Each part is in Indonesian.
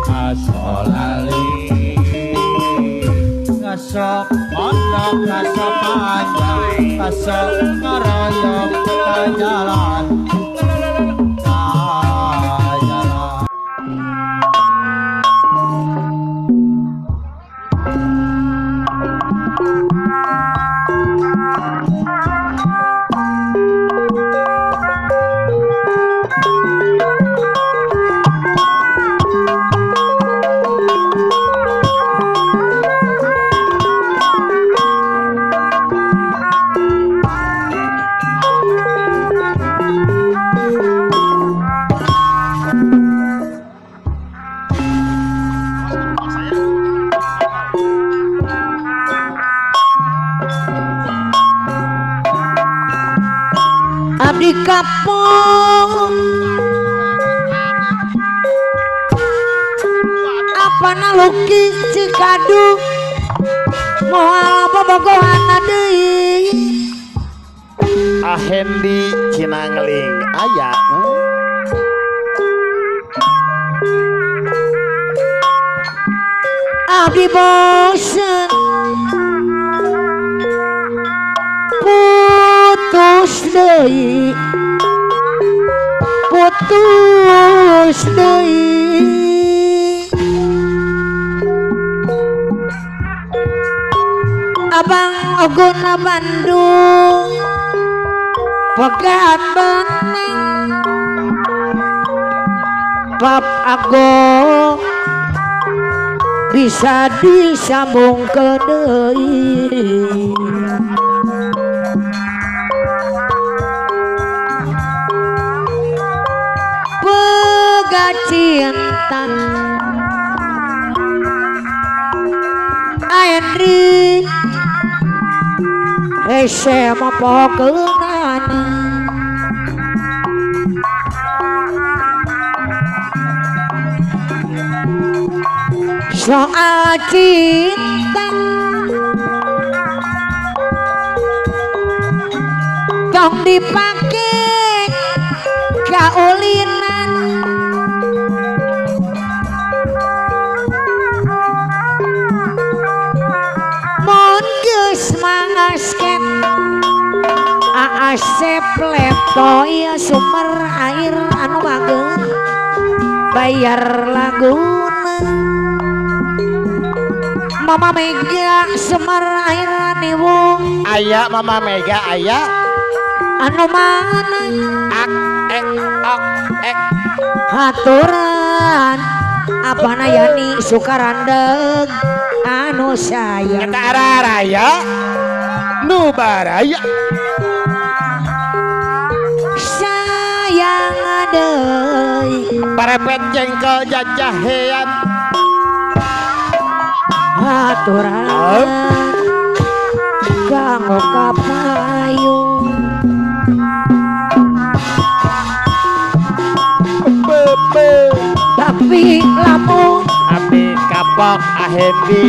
asolali ngasok mondok ngasok panjang ngasok ngaroyok ke jalan di kapung apa nalukis cikadu moal bobogohan deui Ahendi Cinangling aya abdi bosen putus deui abang ogona Bandung pegat beneng bab ago bisa disambung ke deui cinta Henry hese mapokeunana soal cinta tong dipake kaulinan mangasken aasep lepto ieu sumber air anu mageun bayar laguna Mama Mega sumber air niwung aya Mama Mega aya anu mana ak ek ok ek haturan apana Yani Sukarandeg anu sayang eta araraya nu baraya sayang deui parepet jengkel jajahean haturan kanggo kapayung tapi lamun api kapok Ahendi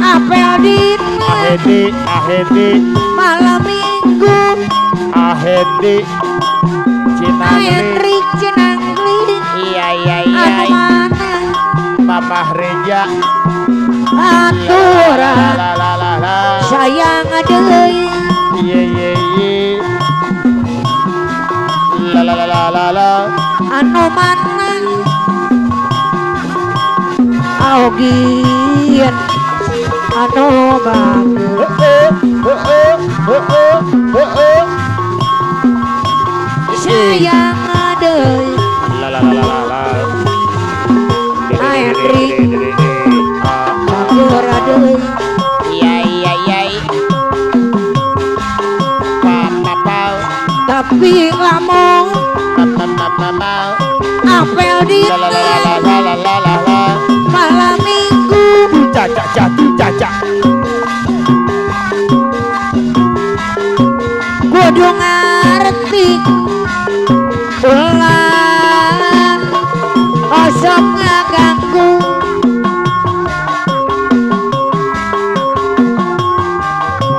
malam minggu Ahendi Cinangling iya anu mana Mamah Reja aturan sayang deui ye la anu mana augieun anu bagus sayang deui Henry bageur deui tapi lamun apel di malam minggu caca kudu ngarti ulah osok ngaganggu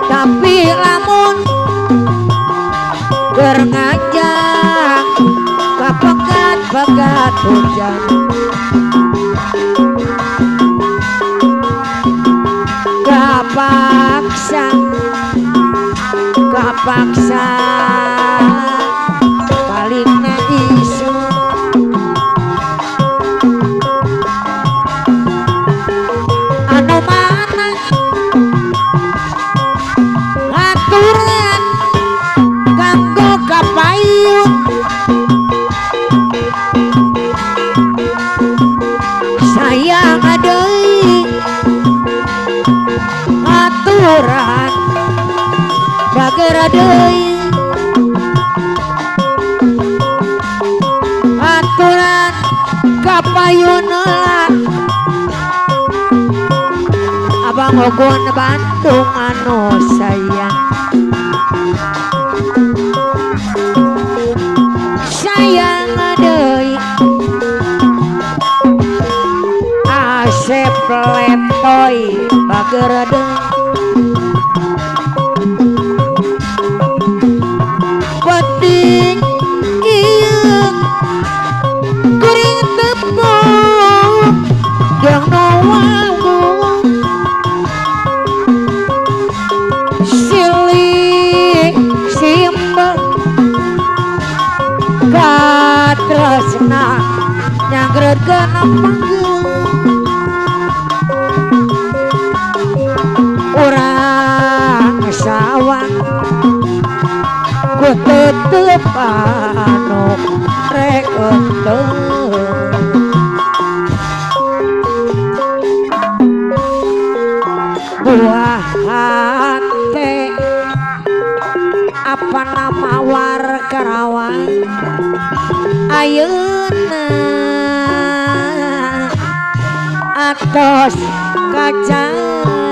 tapi lamun keur ngajak kapegat-pegat hujan dipaksa balik na isu anu mana ngaturan kanggo kapayun sayang adei ngaturan bagera deui aturan kapayun lah abang ogon Bandung anu sayang sayang deui Asep letoy bagera deui penting ieu kuring tepung yang nawamu silih simbang katresna nyanggereutkeun panggeul urang sawang ku tetep anu rek buah hati apa nama war Karawang ayeuna atos kacang